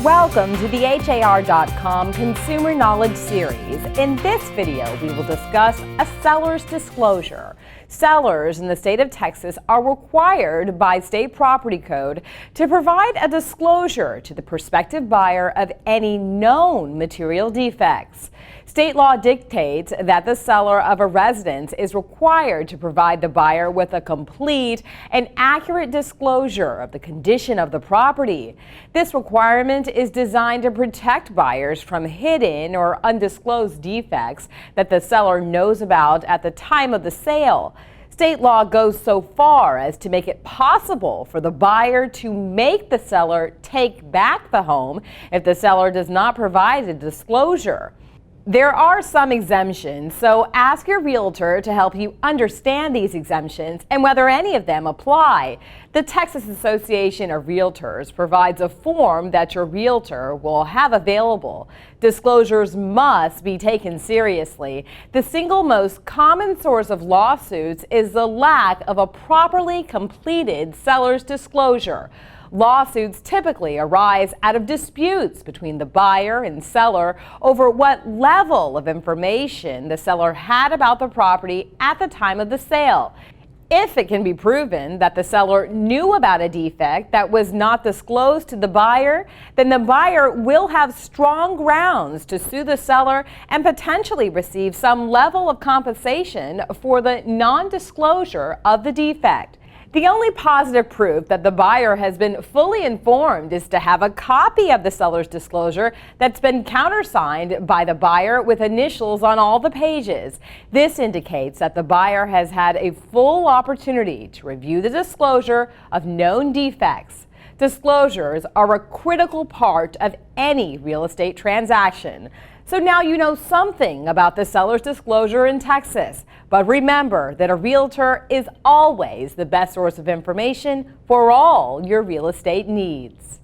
Welcome to the HAR.com Consumer Knowledge Series. In this video, we will discuss a seller's disclosure. Sellers in the state of Texas are required by state property code to provide a disclosure to the prospective buyer of any known material defects. State law dictates that the seller of a residence is required to provide the buyer with a complete and accurate disclosure of the condition of the property. This requirement is designed to protect buyers from hidden or undisclosed defects that the seller knows about at the time of the sale. State law goes so far as to make it possible for the buyer to make the seller take back the home if the seller does not provide a disclosure. There are some exemptions, so ask your realtor to help you understand these exemptions and whether any of them apply. The Texas Association of Realtors provides a form that your realtor will have available. Disclosures must be taken seriously. The single most common source of lawsuits is the lack of a properly completed seller's disclosure. Lawsuits typically arise out of disputes between the buyer and seller over what level of information the seller had about the property at the time of the sale. If it can be proven that the seller knew about a defect that was not disclosed to the buyer, then the buyer will have strong grounds to sue the seller and potentially receive some level of compensation for the non-disclosure of the defect. The only positive proof that the buyer has been fully informed is to have a copy of the seller's disclosure that's been countersigned by the buyer with initials on all the pages. This indicates that the buyer has had a full opportunity to review the disclosure of known defects. Disclosures are a critical part of any real estate transaction. So now you know something about the seller's disclosure in Texas. But remember that a realtor is always the best source of information for all your real estate needs.